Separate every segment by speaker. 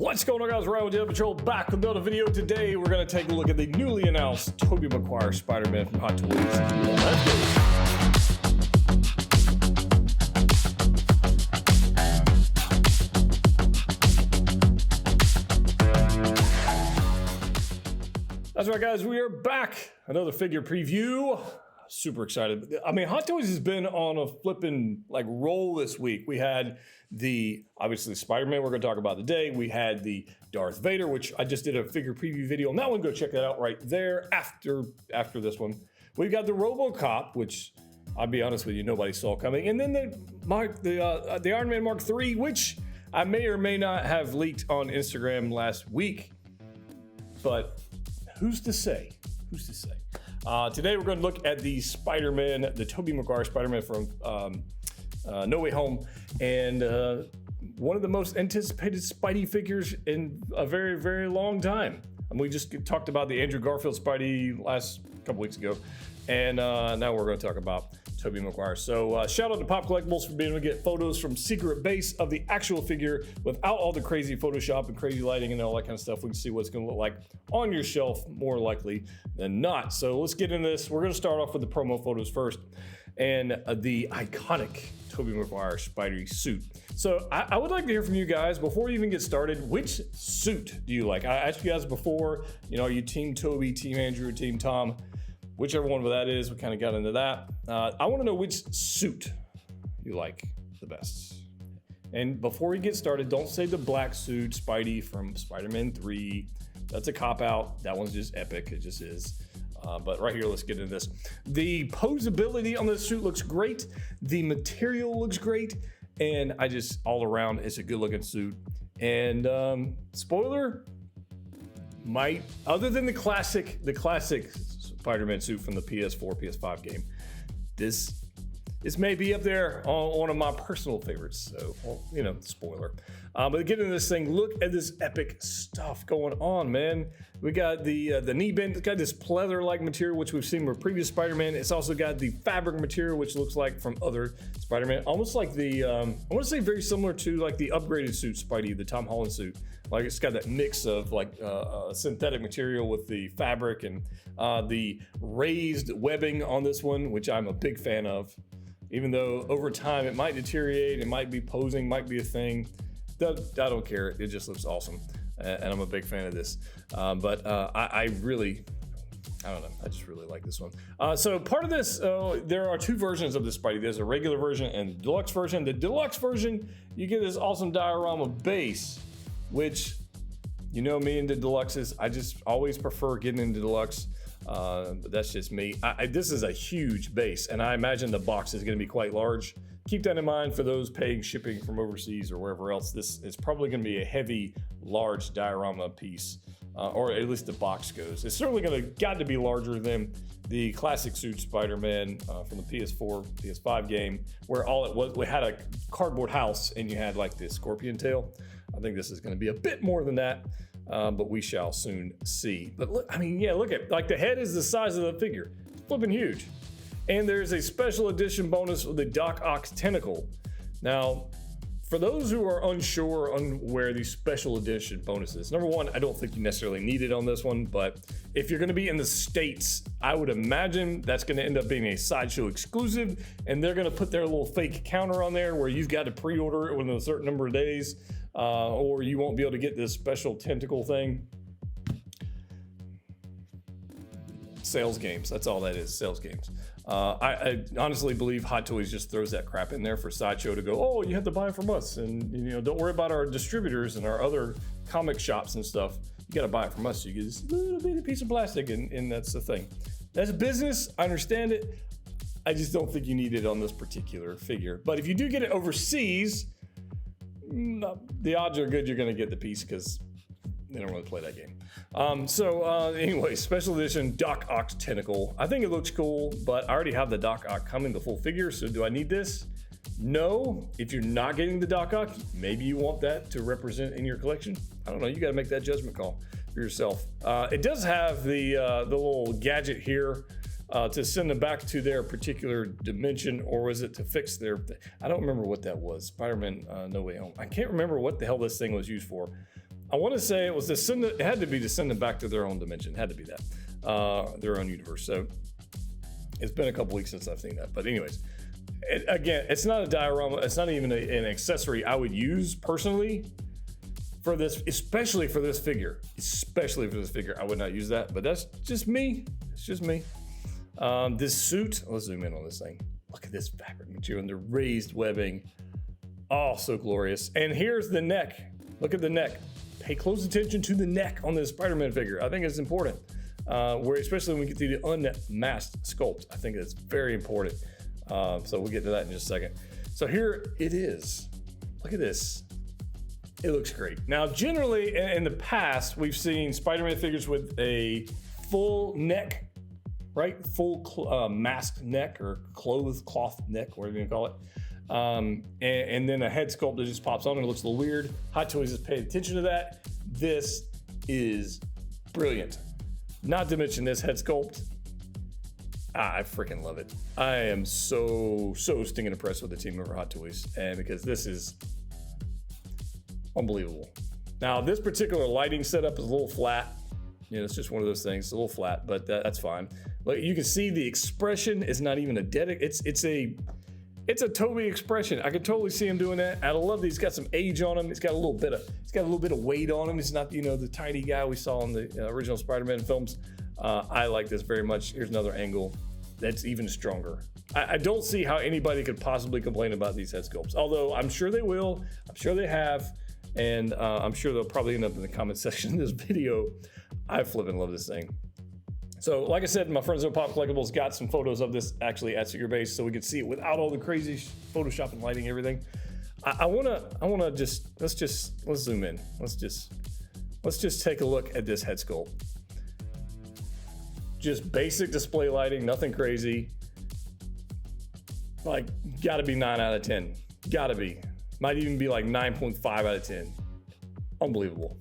Speaker 1: What's going on, guys? Ryan with Jedha Patrol, back with another video. Today we're going to take a look at the newly announced Tobey Maguire Spider-Man from Hot Toys. Let's go. That's right, guys, we are back. Another figure preview. Super excited. I mean, Hot Toys has been on a flipping roll this week. We had the obviously Spider-Man we're going to talk about today. We had the Darth Vader, which I just did a figure preview video on that one. Go check that out right there after this one. We've got the RoboCop, which I'll be honest with you, nobody saw coming. And then the Iron Man Mark III, which I may or may not have leaked on Instagram last week. But who's to say? Who's to say? Today we're going to look at the Spider-Man, the Tobey Maguire Spider-Man from No Way Home, and one of the most anticipated Spidey figures in a very, very long time. And we just talked about the Andrew Garfield Spidey last couple weeks ago, and now we're going to talk about Tobey Maguire. So shout out to Pop Collectibles for being able to get photos from Secret Base of the actual figure without all the crazy Photoshop and crazy lighting and all that kind of stuff. We can see what it's going to look like on your shelf more likely than not. So let's get into this. We're going to start off with the promo photos first and the iconic Tobey Maguire Spidey suit. So I would like to hear from you guys before we even get started. Which suit do you like? I asked you guys before, are you Team Tobey, Team Andrew, Team Tom? Whichever one of that is, we kind of got into that. I want to know which suit you like the best. And before we get started, don't say the black suit Spidey from Spider-Man 3. That's a cop-out. That one's just epic. It just is. But right here, let's get into this. The posability on this suit looks great. The material looks great. And all around, it's a good-looking suit. And spoiler, other than the classic Spider-Man suit from the PS4, PS5 game, this may be up there on one of my personal favorites. So, spoiler. But getting into this thing, look at this epic stuff going on, man. We got the knee bend. It's got this pleather-like material, which we've seen with previous Spider-Man. It's also got the fabric material, which looks like from other Spider-Man, almost like the I want to say very similar to like the upgraded suit Spidey, the Tom Holland suit. Like it's got that mix of synthetic material with the fabric and the raised webbing on this one, which I'm a big fan of. Even though over time it might deteriorate, it might be posing, might be a thing. I don't care. It just looks awesome, and I'm a big fan of this. But I don't know. I just really like this one. So part of this, there are two versions of this Spidey. There's a regular version and the deluxe version. The deluxe version, you get this awesome diorama base, which, me and the deluxes, I just always prefer getting into deluxe. But that's just me. This is a huge base, and I imagine the box is going to be quite large. Keep that in mind for those paying shipping from overseas or wherever else. This is probably going to be a heavy, large diorama piece, or at least the box goes. It's certainly got to be larger than the classic suit Spider-Man from the PS4, PS5 game, where all it was, we had a cardboard house and you had like this scorpion tail. I think this is going to be a bit more than that. But we shall soon see. But look, look at, the head is the size of the figure. It's flipping huge. And there's a special edition bonus with the Doc Ock's tentacle. Now, for those who are unsure or unaware, these special edition bonuses, number one, I don't think you necessarily need it on this one, but if you're gonna be in the States, I would imagine that's gonna end up being a Sideshow exclusive, and they're gonna put their little fake counter on there where you've got to pre-order it within a certain number of days. Or you won't be able to get this special tentacle thing. Sales games, that's all that is, sales games. I honestly believe Hot Toys just throws that crap in there for Sideshow to go, oh, you have to buy it from us, and don't worry about our distributors and our other comic shops and stuff. You got to buy it from us, so you get this little bitty piece of plastic, and that's the thing. That's business, I understand it. I just don't think you need it on this particular figure. But if you do get it overseas, the odds are good you're going to get the piece because they don't really play that game. Anyway, special edition Doc Ock's tentacle. I think it looks cool, but I already have the Doc Ock coming, the full figure, so do I need this? No. If you're not getting the Doc Ock, maybe you want that to represent in your collection. I don't know. You got to make that judgment call for yourself. It does have the little gadget here to send them back to their particular dimension, or was it to fix their... I don't remember what that was. Spider-Man No Way Home. I can't remember what the hell this thing was used for. I want to say it was it had to be descendant back to their own dimension. It had to be that, their own universe. So it's been a couple weeks since I've seen that. But anyways, again, it's not a diorama. It's not even an accessory I would use personally for this, especially for this figure. Especially for this figure, I would not use that. But that's just me. It's just me. This suit. Let's zoom in on this thing. Look at this fabric material and the raised webbing. Oh, so glorious. And here's the neck. Look at the neck. Pay close attention to the neck on this Spider-Man figure. I think it's important. Especially when we get to the unmasked sculpt. I think it's very important. So we'll get to that in just a second. So here it is. Look at this. It looks great. Now, generally in the past, we've seen Spider-Man figures with a full neck, right? Full masked neck or cloth neck, whatever you call it. And then a head sculpt that just pops on and it looks a little weird. Hot Toys has paid attention to that. This is brilliant. Not to mention this head sculpt. I freaking love it. I am so stinking impressed with the team over Hot Toys, and because this is unbelievable. Now, this particular lighting setup is a little flat. You know, it's just one of those things. It's a little flat, but that's fine. Like you can see, the expression is not even a it's a Tobey expression. I could totally see him doing that. I love that he's got some age on him. He's got a little bit of weight on him. He's not, the tiny guy we saw in the original Spider-Man films. I like this very much. Here's another angle that's even stronger. I don't see how anybody could possibly complain about these head sculpts. Although I'm sure they will. I'm sure they have. And I'm sure they'll probably end up in the comment section of this video. I flipping love this thing. So, like I said, my friends at Pop Collectibles got some photos of this actually at Secret Base, so we could see it without all the crazy Photoshop and lighting, everything. I wanna let's zoom in. Let's just take a look at this head sculpt. Just basic display lighting, nothing crazy. Like, gotta be 9 out of 10. Gotta be. Might even be like 9.5 out of 10. Unbelievable.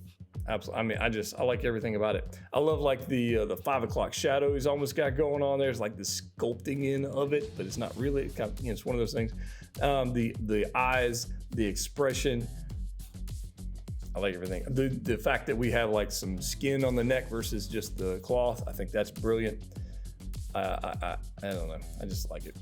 Speaker 1: Absolutely. I mean, I like everything about it. I love like the 5 o'clock shadow he's almost got going on there. It's like the sculpting in of it, but it's not really. It's kind of, it's one of those things. The eyes, the expression. I like everything. The fact that we have like some skin on the neck versus just the cloth. I think that's brilliant. I don't know. I just like it.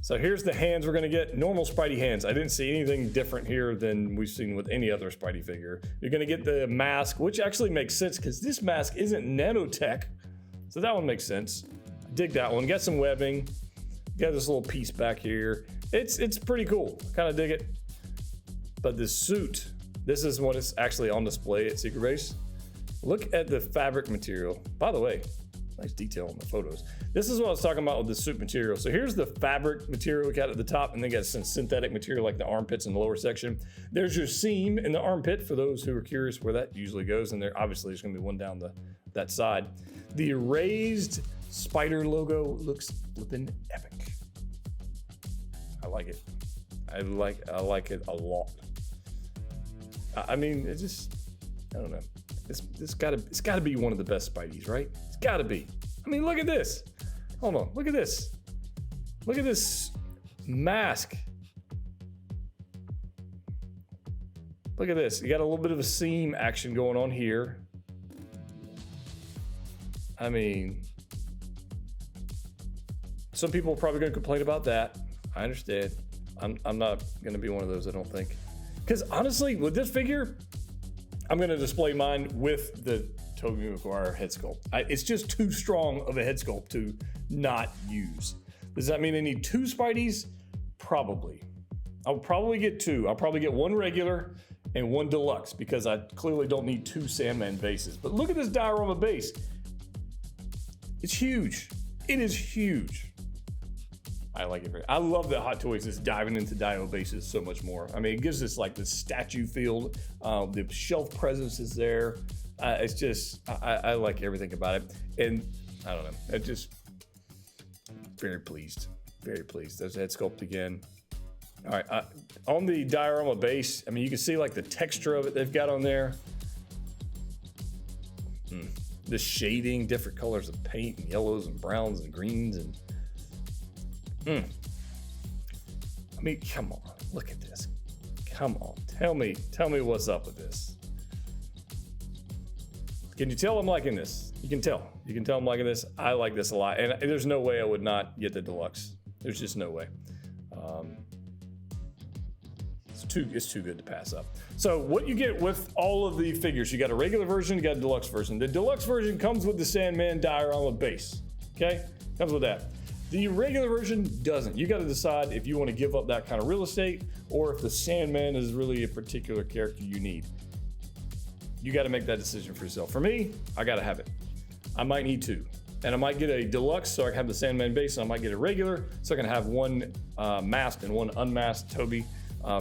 Speaker 1: So here's the hands we're gonna get. Normal Spidey hands. I didn't see anything different here than we've seen with any other Spidey figure. You're gonna get the mask, which actually makes sense because this mask isn't nanotech. So that one makes sense. I dig that one. Got some webbing. Got this little piece back here. It's pretty cool. Kind of dig it. But the suit, this is what is actually on display at Secret Base. Look at the fabric material. By the way, nice detail on the photos. This is what I was talking about with the suit material. So here's the fabric material we got at the top, and then got some synthetic material like the armpits in the lower section. There's your seam in the armpit for those who are curious where that usually goes, and there obviously there's gonna be one down that side. The raised spider logo looks flippin' epic. I like it. I like it a lot. I mean, it just, I don't know. It's gotta be one of the best Spideys, right? It's gotta be. I mean, look at this. Hold on, look at this. Look at this mask. Look at this. You got a little bit of a seam action going on here. I mean, some people are probably gonna complain about that. I understand. I'm not gonna be one of those, I don't think. Because honestly, with this figure, I'm gonna display mine with the Tobey Maguire head sculpt. It's just too strong of a head sculpt to not use. Does that mean I need 2 Spideys? Probably. I'll probably get 2. I'll probably get 1 regular and 1 deluxe because I clearly don't need 2 Sandman bases. But look at this diorama base. It's huge. It is huge. I like it. I love that Hot Toys is diving into Dio bases so much more. I mean, it gives us like the statue feel. The shelf presence is there. It's just, I like everything about it. And I don't know, it just, very pleased. Very pleased. There's a head sculpt again. All right, on the diorama base, I mean, you can see like the texture of it they've got on there. The shading, different colors of paint, and yellows and browns and greens, and I mean, come on, look at this. Come on, tell me what's up with this. Can you tell I'm liking this? You can tell. You can tell I'm liking this. I like this a lot. And there's no way I would not get the Deluxe. There's just no way. It's too good to pass up. So what you get with all of the figures, you got a regular version, you got a deluxe version. The deluxe version comes with the Sandman diorama base, okay? Comes with that. The regular version doesn't. You got to decide if you want to give up that kind of real estate or if the Sandman is really a particular character you need. You got to make that decision for yourself. For me, I got to have it. I might need two. And I might get a deluxe so I can have the Sandman base, and I might get a regular so I can have one masked and one unmasked Tobey.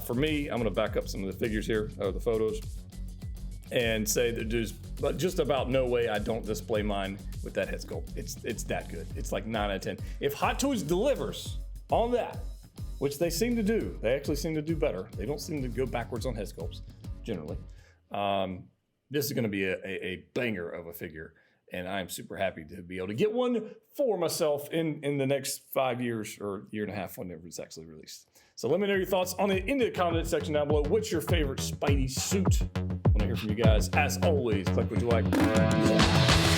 Speaker 1: For me, I'm going to back up some of the figures here, or the photos, and say that there's just about no way I don't display mine with that head sculpt. It's that good. It's like 9 out of 10. If Hot Toys delivers on that, which they seem to do, they actually seem to do better. They don't seem to go backwards on head sculpts, generally. This is going to be a banger of a figure, and I'm super happy to be able to get one for myself in the next 5 years or year and a half whenever it's actually released. So let me know your thoughts on it in the comment section down below. What's your favorite Spidey suit? I want to hear from you guys. As always, click what you like.